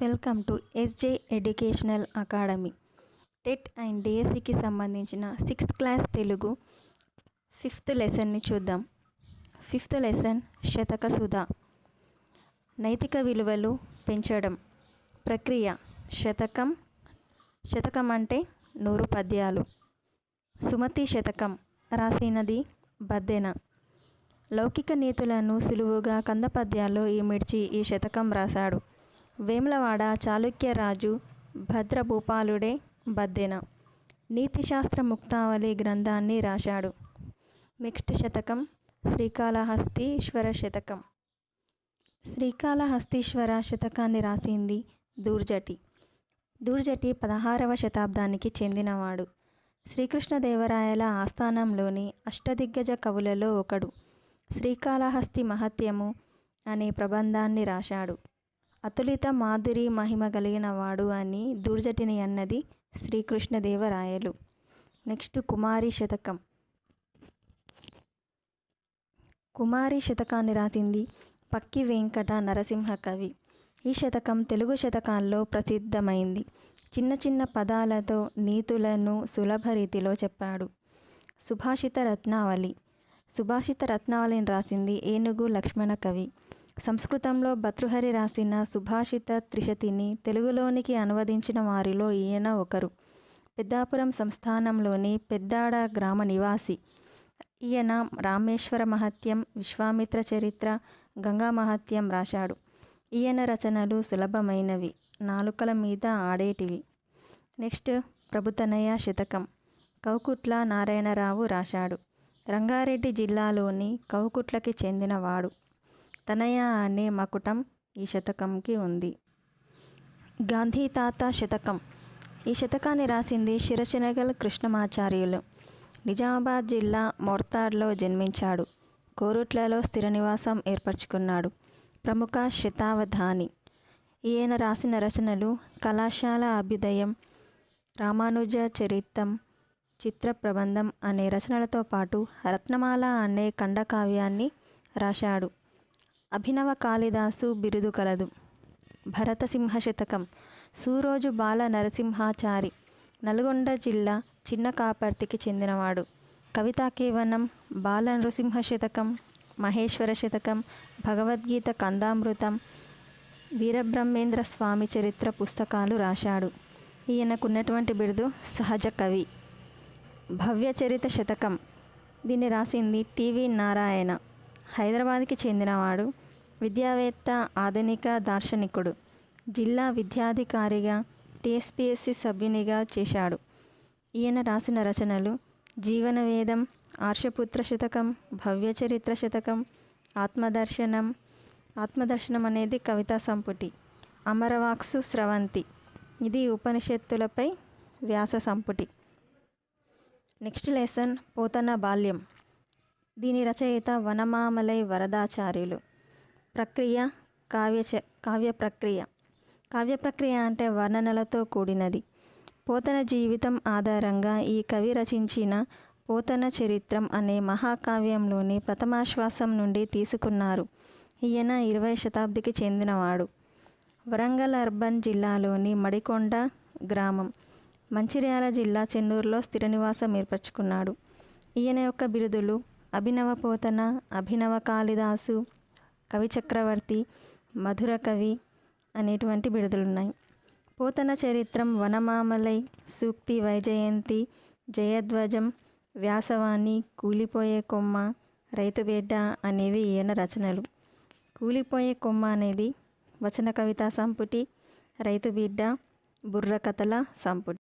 Welcome to SJ educational academy. TET and డిఎస్సికి సంబంధించిన 6th class Telugu 5th లెసన్ని చూద్దాం. 5th lesson శతక సుధా. నైతిక విలువలు పెంచడం. ప్రక్రియ శతకం అంటే 100 పద్యాలు. సుమతి శతకం రాసినది బద్దెన. లౌకిక నీతులను సులువుగా కంద పద్యాల్లో ఇమిడ్చి ఈ శతకం రాశాడు. వేములవాడ చాళుక్యరాజు భద్రభూపాలుడే బద్దెన. నీతిశాస్త్ర ముక్తావళి గ్రంథాన్ని రాశాడు. నెక్స్ట్ శతకం శ్రీకాళహస్తీశ్వర శతకం. శ్రీకాళహస్తీశ్వర శతకాన్ని రాసింది దూర్జటి. దూర్జటి 16వ శతాబ్దానికి చెందినవాడు. శ్రీకృష్ణదేవరాయల ఆస్థానంలోని అష్టదిగ్గజ కవులలో ఒకడు. శ్రీకాళహస్తి మహత్యము అనే ప్రబంధాన్ని రాశాడు. అతులిత మాధురి మహిమ కలిగిన వాడు అని దూర్జటిని అన్నది శ్రీకృష్ణదేవరాయలు. నెక్స్ట్ కుమారి శతకం. కుమారి శతకాన్ని రాసింది పక్కి వెంకట నరసింహ కవి. ఈ శతకం తెలుగు శతకాల్లో ప్రసిద్ధమైంది. చిన్న చిన్న పదాలతో నీతులను సులభ రీతిలో చెప్పాడు. సుభాషిత రత్నావళిని రాసింది ఏనుగు లక్ష్మణ కవి. సంస్కృతంలో భర్తృహరి రాసిన సుభాషిత త్రిశతిని తెలుగులోనికి అనువదించిన వారిలో ఈయన ఒకరు. పెద్దాపురం సంస్థానంలోని పెద్దాడ గ్రామ నివాసి. ఈయన రామేశ్వర మహత్యం, విశ్వామిత్ర చరిత్ర, గంగా మహత్యం రాశాడు. ఈయన రచనలు సులభమైనవి, నాలుకల మీద ఆడేటివి. నెక్స్ట్ ప్రభుతనయ శతకం. కౌకుట్ల నారాయణరావు రాశాడు. రంగారెడ్డి జిల్లాలోని కౌకుట్లకి చెందినవాడు. తనయ అనే మకుటం ఈ శతకంకి ఉంది. గాంధీ తాత శతకం. ఈ శతకాన్ని రాసింది శిరశనగల్ కృష్ణమాచార్యులు. నిజామాబాద్ జిల్లా మోర్తాడ్లో జన్మించాడు. కోరుట్లలో స్థిర నివాసం ఏర్పరచుకున్నాడు. ప్రముఖ శతావధాని. ఈయన రాసిన రచనలు కళాశాల అభ్యుదయం, రామానుజ చరితం, చిత్ర ప్రబంధం అనే రచనలతో పాటు రత్నమాల అనే ఖండకావ్యాన్ని రాశాడు. అభినవ కాళిదాసు బిరుదు కలదు. భరతసింహ శతకం. సూరోజు బాల నరసింహాచారి నల్గొండ జిల్లా చిన్న కాపర్తికి చెందినవాడు. కవితా కేవనం, బాల నృసింహ శతకం, మహేశ్వర శతకం, భగవద్గీత కందామృతం, వీరబ్రహ్మేంద్ర స్వామి చరిత్ర పుస్తకాలు రాశాడు. ఈయనకున్నటువంటి బిరుదు సహజ కవి. భవ్యచరిత శతకం. దీన్ని రాసింది టివి నారాయణ. హైదరాబాద్కి చెందినవాడు. విద్యావేత్త, ఆధునిక దార్శనికుడు. జిల్లా విద్యాధికారిగా, టీఎస్పీఎస్సీ సభ్యునిగా చేశాడు. ఈయన రాసిన రచనలు జీవనవేదం, ఆర్షపుత్ర శతకం, భవ్యచరిత్ర శతకం, ఆత్మదర్శనం అనేది కవితా సంపుటి, అమరవాక్సు స్రవంతి ఇది ఉపనిషత్తులపై వ్యాస సంపుటి. నెక్స్ట్ లెసన్ పోతన బాల్యం. దీని రచయిత వనమామలై వరదాచార్యులు. ప్రక్రియ కావ్య ప్రక్రియ అంటే వర్ణనలతో కూడినది. పోతన జీవితం ఆధారంగా ఈ కవి రచించిన పోతన చరిత్రం అనే మహాకావ్యంలోని ప్రథమాశ్వాసం నుండి తీసుకున్నారు. ఈయన 20వ శతాబ్దికి చెందినవాడు. వరంగల్ అర్బన్ జిల్లాలోని మడికొండ గ్రామం, మంచిర్యాల జిల్లా చెన్నూరులో స్థిర నివాసం ఏర్పరచుకున్నాడు. ఈయన యొక్క బిరుదులు అభినవ పోతన, అభినవ కాళిదాసు, కవి చక్రవర్తి, మధుర కవి అనేటువంటి బిరుదులున్నాయి. పోతన చరిత్రం, వనమామలై, సూక్తి వైజయంతి, జయధ్వజం, వ్యాసవాణి, కూలిపోయే కొమ్మ, రైతుబిడ్డ అనేవి ఈయన రచనలు. కూలిపోయే కొమ్మ అనేది వచన కవితా సంపుటి, రైతుబిడ్డ బుర్రకథల సంపుటి.